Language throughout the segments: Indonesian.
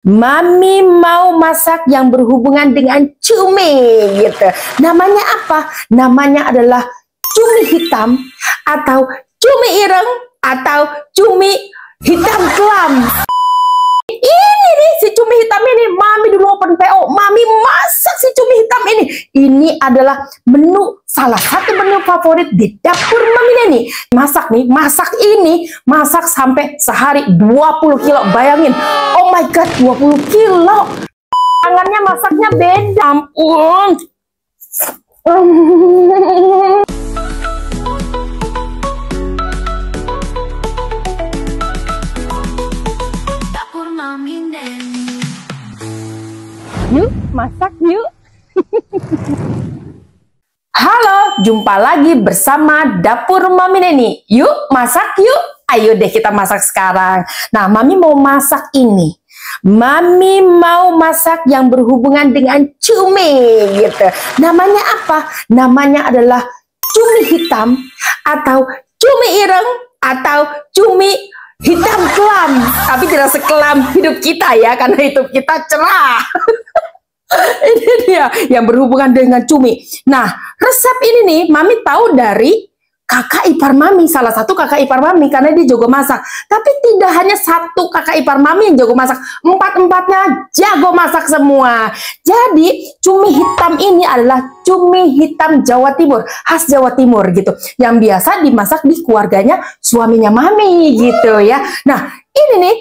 Mami mau masak yang berhubungan dengan cumi gitu. Namanya apa? Namanya adalah cumi hitam atau cumi ireng atau cumi hitam kelam. Ini nih si cumi hitam ini, Mami dulu open PO, Mami masak si cumi hitam ini. Ini adalah menu, salah satu menu favorit di dapur Mami Neni. Masak nih, masak ini, masak sampai sehari 20 kilo, bayangin. Oh my god, 20 kilo. Tangannya masaknya beda, ampun. Yuk, masak yuk. Halo, jumpa lagi bersama Dapur Mami Neni. Yuk, masak yuk. Ayo deh kita masak sekarang. Nah, Mami mau masak ini. Mami mau masak yang berhubungan dengan cumi gitu. Namanya apa? Namanya adalah cumi hitam atau cumi ireng atau cumi hitam kelam. Tapi tidak sekelam hidup kita ya, karena hidup kita cerah. Ini dia yang berhubungan dengan cumi. Nah, resep ini nih Mami tahu dari kakak ipar Mami, salah satu kakak ipar Mami, karena dia jago masak. Tapi tidak hanya satu kakak ipar Mami yang jago masak, empat-empatnya jago masak semua. Jadi cumi hitam ini adalah cumi hitam Jawa Timur, khas Jawa Timur gitu, yang biasa dimasak di keluarganya suaminya Mami gitu ya. Nah, ini nih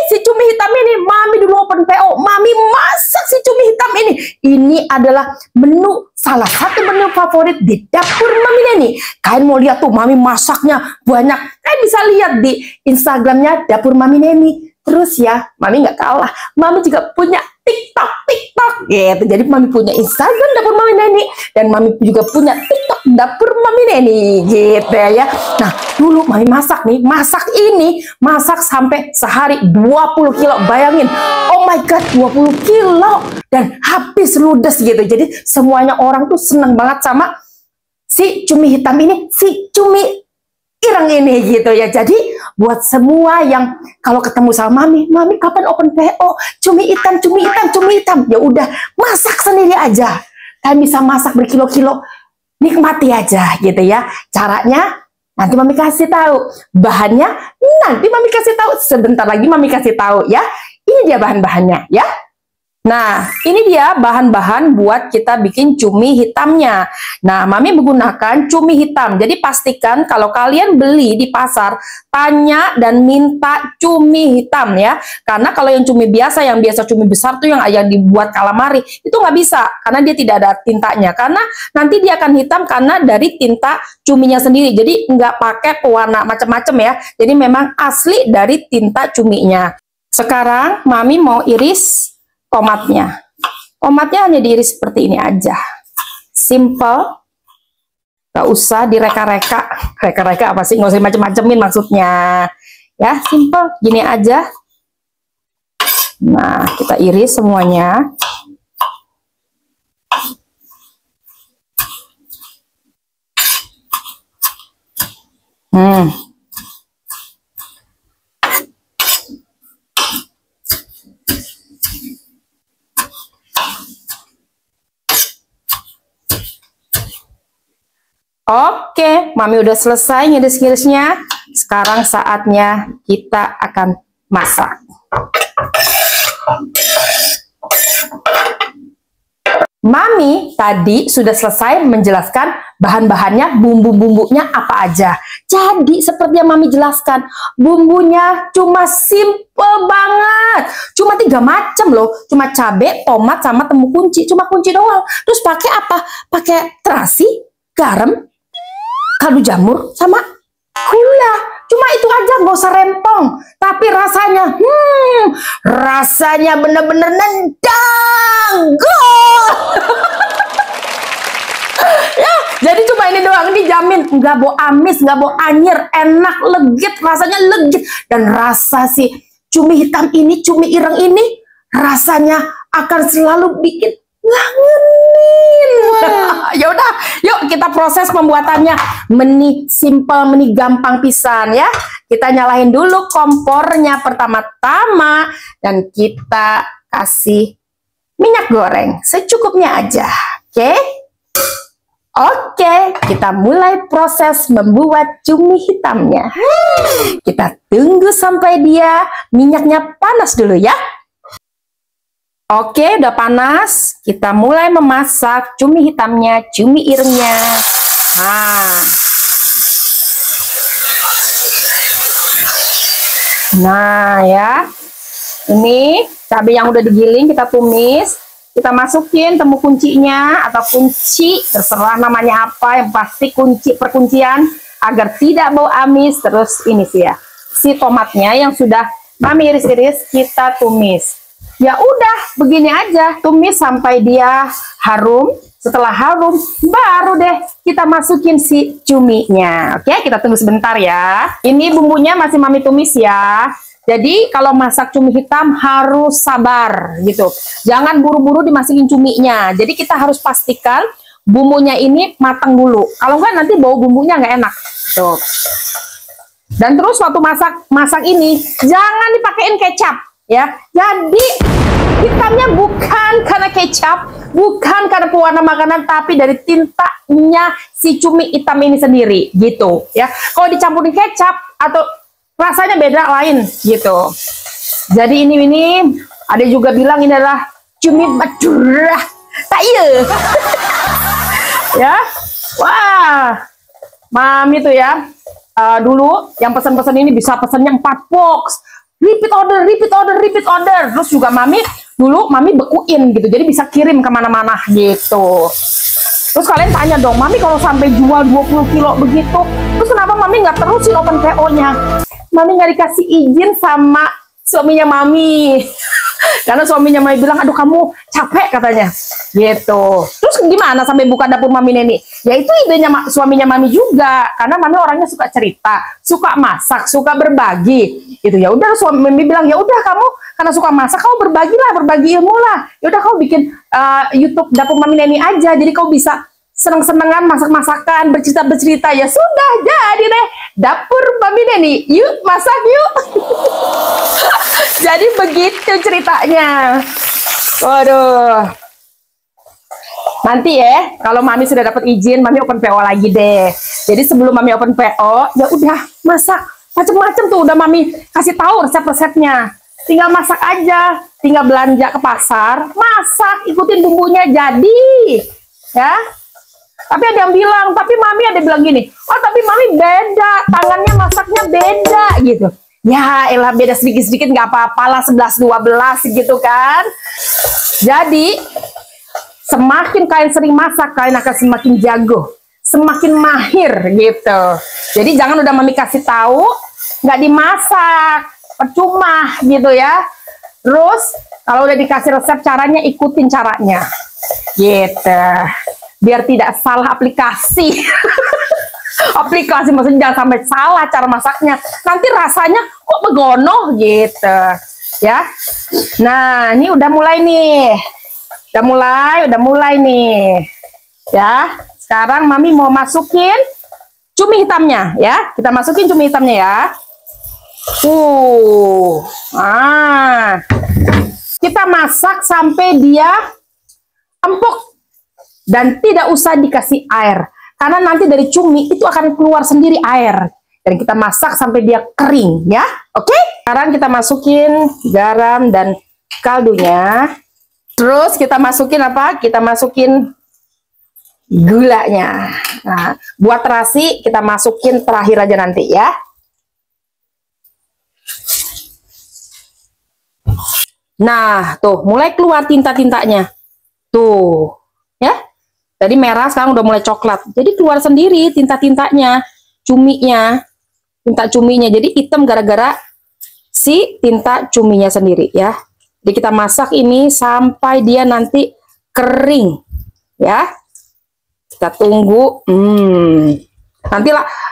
si cumi hitam ini, Mami dulu open PO, Mami masak si cumi hitam ini. Ini adalah menu, salah satu menu favorit di dapur Mami Neni. Kalian mau lihat tuh Mami masaknya banyak, kalian bisa lihat di Instagramnya Dapur Mami Neni. Terus ya, Mami nggak kalah, Mami juga punya TikTok gitu. Jadi Mami punya Instagram Dapur Mami Neni, dan Mami juga punya TikTok Dapur Mami Neni gitu ya. Nah, dulu Mami masak nih, masak ini, masak sampai sehari 20 kilo, bayangin. Oh my god, 20 kilo dan habis ludes gitu. Jadi semuanya orang tuh seneng banget sama si cumi hitam ini, si cumi ireng ini gitu ya. Jadi buat semua yang kalau ketemu sama Mami kapan open PO cumi hitam, ya udah masak sendiri aja. Kalian bisa masak berkilo-kilo, nikmati aja gitu ya. Caranya nanti Mami kasih tahu, bahannya nanti Mami kasih tahu, sebentar lagi Mami kasih tahu ya. Ini dia bahan-bahannya ya. Nah, ini dia bahan-bahan buat kita bikin cumi hitamnya. Nah, Mami menggunakan cumi hitam. Jadi pastikan kalau kalian beli di pasar, tanya dan minta cumi hitam ya. Karena kalau yang cumi biasa, yang biasa cumi besar tuh yang dibuat calamari, itu nggak bisa karena dia tidak ada tintanya. Karena nanti dia akan hitam karena dari tinta cuminya sendiri. Jadi nggak pakai pewarna macam-macam ya. Jadi memang asli dari tinta cuminya. Sekarang Mami mau iris tomatnya. Tomatnya hanya diiris seperti ini aja. Simple. Gak usah direka-reka. Reka-reka apa sih? Nggak usah macem-macemin maksudnya. Ya, simple. Gini aja. Nah, kita iris semuanya. Oke, Mami udah selesai ngiris-ngirisnya. Sekarang saatnya kita akan masak. Mami tadi sudah selesai menjelaskan bahan-bahannya, bumbu-bumbunya apa aja. Jadi seperti yang Mami jelaskan, bumbunya cuma simple banget. Cuma 3 macam loh. Cuma cabai, tomat, sama temu kunci. Cuma kunci doang. Terus pakai apa? Pakai terasi, garam, kaldu jamur, sama gula. Cuma itu aja, nggak usah rempong. Tapi rasanya bener-bener nendang. Ya, jadi cuma ini doang, dijamin nggak bau amis, nggak bau anyir, enak, legit, rasanya legit. Dan rasa si cumi hitam ini, cumi ireng ini, rasanya akan selalu bikin ngangenin. Ya udah, yuk kita proses pembuatannya. Meni simple, meni gampang pisan ya. Kita nyalain dulu kompornya pertama-tama dan kita kasih minyak goreng secukupnya aja. Oke? Oke, kita mulai proses membuat cumi hitamnya. Kita tunggu sampai dia minyaknya panas dulu ya. Oke, udah panas. Kita mulai memasak cumi hitamnya, cumi irengnya. Nah ya, ini cabai yang udah digiling kita tumis. Kita masukin temu kuncinya atau kunci, terserah namanya apa, yang pasti kunci perkuncian agar tidak bau amis. Terus ini sih ya, si tomatnya yang sudah Mami iris-iris kita tumis. Ya udah, begini aja, tumis sampai dia harum. Setelah harum, baru deh kita masukin si cuminya. Oke, kita tunggu sebentar ya. Ini bumbunya masih Mami tumis ya. Jadi kalau masak cumi hitam harus sabar gitu. Jangan buru-buru dimasukin cuminya. Jadi kita harus pastikan bumbunya ini matang dulu. Kalau enggak nanti bau bumbunya nggak enak. Tuh. Dan terus waktu masak ini jangan dipakein kecap ya. Jadi hitamnya bukan karena kecap, bukan karena pewarna makanan, tapi dari tintanya si cumi hitam ini sendiri gitu ya. Kalau dicampurin kecap atau rasanya beda lain gitu. Jadi ini ada juga bilang ini adalah cumi madura. Tak iya. Ya. Wah. Mami tuh ya. Dulu yang pesan-pesan ini bisa pesannya 4 box. Repeat order, repeat order, repeat order. Terus juga Mami bekuin gitu. Jadi bisa kirim kemana-mana gitu. Terus kalian tanya dong, Mami kalau sampai jual 20 kilo begitu, terus kenapa Mami nggak terusin open PO-nya? Mami nggak dikasih izin sama suaminya Mami. Karena suaminya Mami bilang, aduh kamu capek katanya. Gitu. Terus gimana sampai buka dapur Mami Neni? Ya itu idenya suaminya Mami juga. Karena Mami orangnya suka cerita, suka masak, suka berbagi. Gitu ya udah suami Mami bilang, ya udah kamu karena suka masak, kamu berbagi ilmu lah. Ya udah kamu bikin YouTube dapur Mami Neni aja. Jadi kamu bisa seneng-senengan masak-masakan, bercerita-bercerita. Ya sudah, jadi deh dapur Mami Neni, yuk masak yuk. Jadi begitu ceritanya. Waduh. Nanti ya, kalau Mami sudah dapat izin, Mami open PO lagi deh. Jadi sebelum Mami open PO, ya udah masak macem-macem tuh, udah Mami kasih tahu resep-resepnya. Tinggal masak aja, tinggal belanja ke pasar, masak, ikutin bumbunya jadi. Ya. Tapi ada yang bilang, tapi Mami ada bilang gini, oh tapi Mami beda, tangannya masaknya beda gitu. Ya elah beda sedikit-sedikit nggak apa-apalah, 11-12 gitu kan. Jadi semakin kalian sering masak, kalian akan semakin jago, semakin mahir gitu. Jadi jangan udah Mami kasih tahu, nggak dimasak, percuma gitu ya. Terus kalau udah dikasih resep caranya, ikutin caranya gitu. Biar tidak salah aplikasi. Aplikasi maksudnya jangan sampai salah cara masaknya. Nanti rasanya kok begono gitu. Ya. Nah, ini udah mulai nih. Udah mulai nih. Ya. Sekarang Mami mau masukin cumi hitamnya ya. Kita masukin cumi hitamnya ya. Kita masak sampai dia empuk. Dan tidak usah dikasih air. Karena nanti dari cumi itu akan keluar sendiri air. Dan kita masak sampai dia kering ya. Oke? Sekarang kita masukin garam dan kaldunya. Terus kita masukin apa? Kita masukin gulanya. Nah, buat terasi kita masukin terakhir aja nanti ya. Nah, tuh mulai keluar tinta-tintanya. Tuh, ya. Tadi merah, sekarang udah mulai coklat. Jadi keluar sendiri tinta-tintanya, cuminya, tinta cuminya. Jadi hitam gara-gara si tinta cuminya sendiri ya. Jadi kita masak ini sampai dia nanti kering ya. Kita tunggu.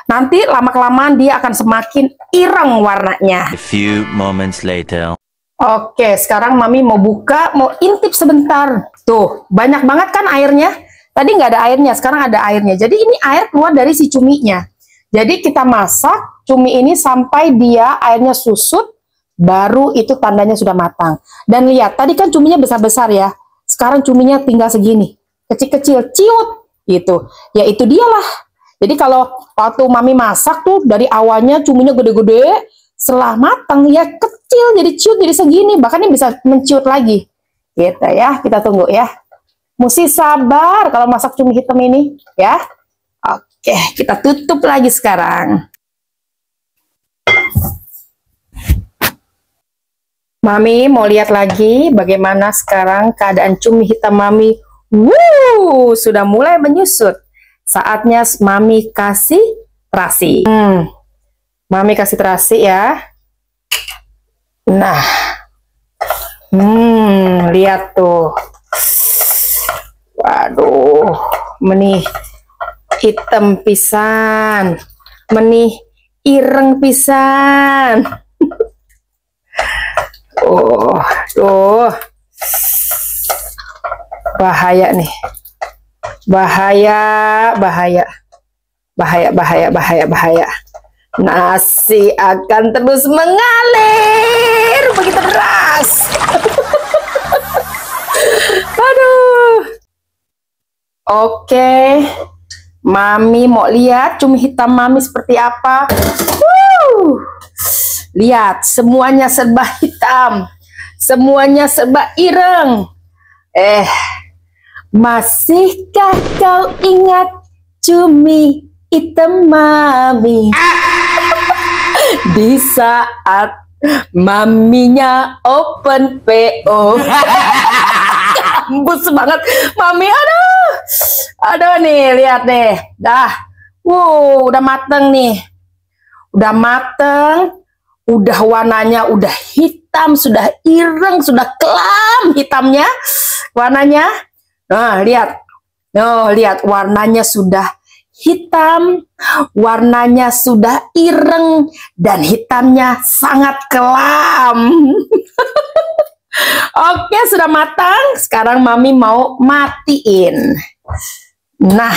Nanti lama-kelamaan dia akan semakin ireng warnanya. A few moments later. Oke, sekarang Mami mau buka, mau intip sebentar. Tuh, banyak banget kan airnya. Tadi nggak ada airnya, sekarang ada airnya. Jadi ini air keluar dari si cuminya. Jadi kita masak cumi ini sampai dia airnya susut, baru itu tandanya sudah matang. Dan lihat, tadi kan cuminya besar-besar ya. Sekarang cuminya tinggal segini, kecil-kecil, ciut gitu. Ya itu dialah. Jadi kalau waktu Mami masak tuh dari awalnya cuminya gede-gede, setelah matang ya kecil jadi ciut jadi segini, bahkan ini bisa menciut lagi. Gitu ya, kita tunggu ya. Mesti sabar kalau masak cumi hitam ini ya. Oke, kita tutup lagi sekarang. Mami mau lihat lagi bagaimana sekarang keadaan cumi hitam Mami. Sudah mulai menyusut. Saatnya Mami kasih terasi. Mami kasih terasi ya. Nah, lihat tuh. Waduh, menih hitam pisan, menih ireng pisan. Oh, tuh. Bahaya nih. Bahaya, bahaya. Bahaya, bahaya, bahaya, bahaya. Nasi akan terus mengalir begitu deras. Aduh. Oke, Mami mau lihat cumi hitam Mami seperti apa. Lihat, semuanya serba hitam, semuanya serba ireng. Masihkah kau ingat cumi hitam Mami? Di saat Maminya open PO. Ambus banget Mami, aduh nih, lihat nih, udah mateng nih, udah mateng, udah warnanya udah hitam, sudah ireng, sudah kelam hitamnya warnanya. Nah lihat warnanya sudah hitam, warnanya sudah ireng, dan hitamnya sangat kelam. Oke, sudah matang. Sekarang Mami mau matiin. Nah,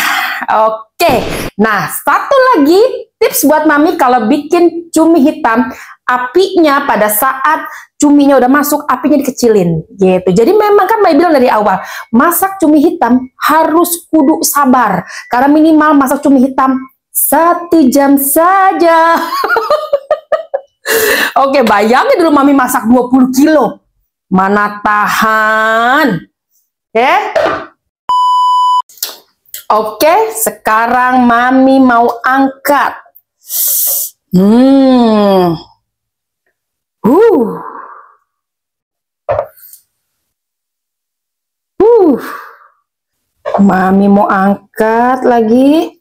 oke. Nah, satu lagi tips buat Mami kalau bikin cumi hitam, apinya pada saat cuminya udah masuk, apinya dikecilin gitu. Jadi memang kan Mami bilang dari awal, masak cumi hitam harus kudu sabar. Karena minimal masak cumi hitam 1 jam saja. Oke, bayangin dulu Mami masak 20 kilo. Mana tahan. Oke, sekarang Mami mau angkat. Mami mau angkat lagi.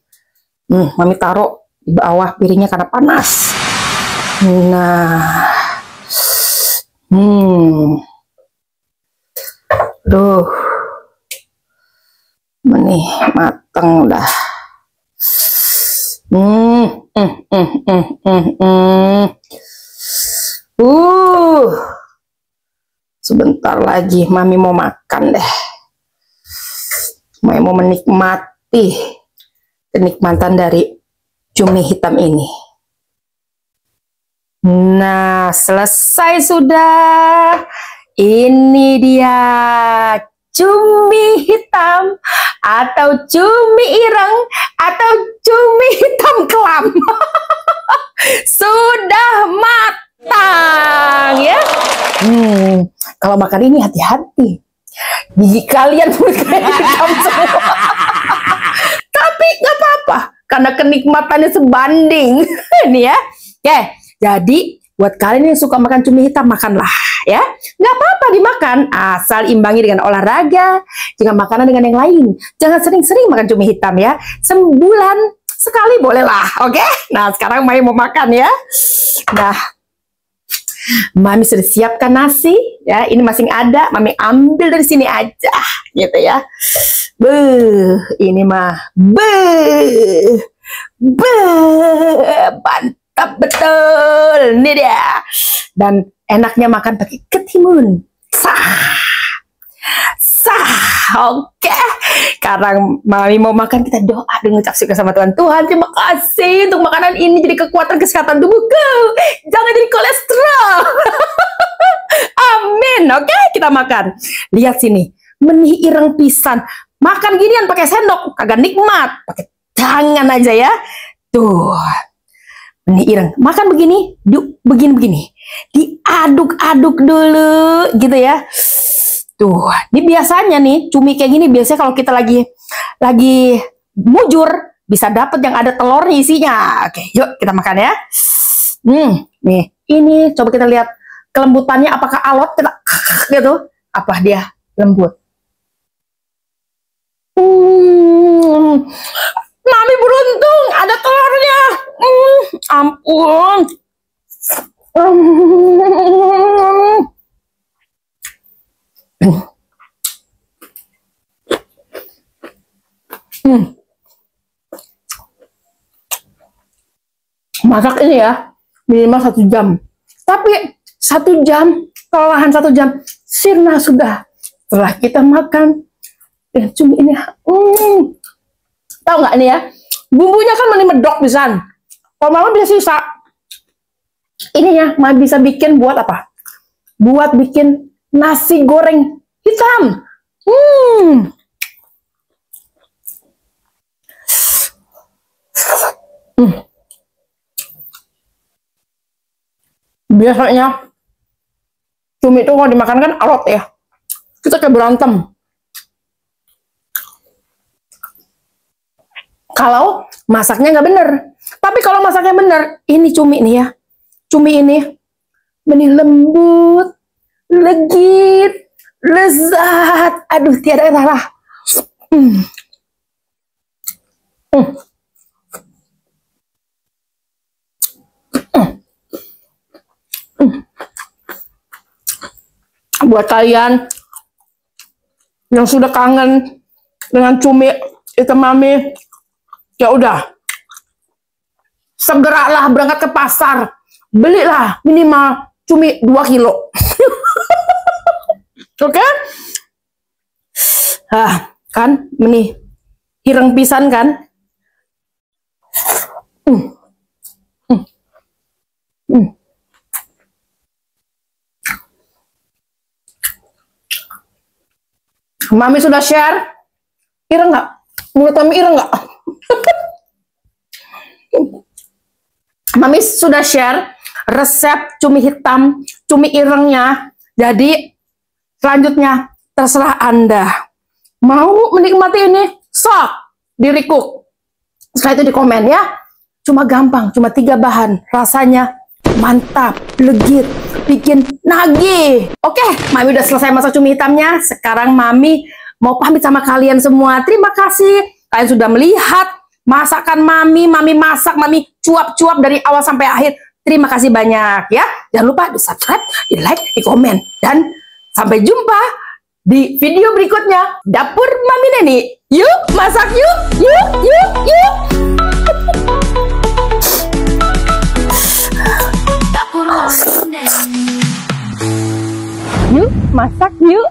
Mami taruh di bawah piringnya karena panas. Nah. Duh, menih mateng udah. Sebentar lagi Mami mau makan deh. Mami mau menikmati kenikmatan dari cumi hitam ini. Nah, selesai sudah. Ini dia cumi hitam atau cumi ireng atau cumi hitam kelam. Sudah matang ya. Kalau makan ini hati-hati. Gigi kalian hitam semua. Tapi nggak apa-apa karena kenikmatannya sebanding. Ini ya. Oke, jadi buat kalian yang suka makan cumi hitam, makanlah ya. Nggak apa-apa dimakan, asal imbangi dengan olahraga, jangan makanan dengan yang lain. Jangan sering-sering makan cumi hitam ya. Sebulan sekali bolehlah, oke? Nah, sekarang Mami mau makan ya. Nah, Mami sudah siapkan nasi ya. Ini masih ada, Mami ambil dari sini aja gitu ya. Ini mah mantap betul nih dia. Dan enaknya makan pakai ketimun. Sah. Oke. Sekarang Mami mau makan, kita doa dan ngucap syukur sama Tuhan. Tuhan, terima kasih untuk makanan ini jadi kekuatan kesehatan tubuhku. Jangan jadi kolesterol. Amin. Oke, kita makan. Lihat sini. Menih ireng pisan. Makan ginian pakai sendok, kagak nikmat. Pakai tangan aja ya. Tuh. Menih ireng. Makan begini, begini. Diaduk-aduk dulu gitu ya. Tuh, ini biasanya nih cumi kayak gini biasanya kalau kita lagi mujur bisa dapet yang ada telurnya isinya. Oke, yuk kita makan ya. Nih, ini coba kita lihat kelembutannya, apakah alot kita gitu, apa dia lembut. Mami beruntung ada telurnya. Ampun. Masak ini ya minimal 1 jam, tapi 1 jam kelelahan 1 jam sirna sudah setelah kita makan cumi ini. Tahu nggak ini ya, bumbunya kan meni medok pisan. Kalau mama bisa sisa ini ya, mama bisa bikin buat apa? Buat bikin nasi goreng hitam. Biasanya cumi itu kalau dimakan kan alot ya, kita kayak berantem. Kalau masaknya nggak bener, tapi kalau masaknya bener, ini cumi nih ya, cumi ini benih lembut, legit, lezat, aduh tiada kata. Buat kalian yang sudah kangen dengan cumi itu Mami, ya udah, segeralah berangkat ke pasar, belilah minimal cumi 2 kilo. Oke? Kan menih ireng pisan kan? Mami sudah share, ireng nggak? Menurut Mami ireng nggak? Mami sudah share resep cumi hitam, cumi irengnya. Jadi selanjutnya terserah Anda. Mau menikmati ini, sok di recook. Setelah itu di komen ya. Cuma gampang, cuma 3 bahan. Rasanya mantap, legit, bikin nagih. Oke, Mami udah selesai masak cumi hitamnya. Sekarang Mami mau pamit sama kalian semua. Terima kasih kalian sudah melihat masakan Mami. Mami masak, Mami cuap-cuap dari awal sampai akhir. Terima kasih banyak ya. Jangan lupa di subscribe, di like, di komen. Dan sampai jumpa di video berikutnya. Dapur Mami Neni. Yuk masak yuk. Yuk. Yuk masak yuk.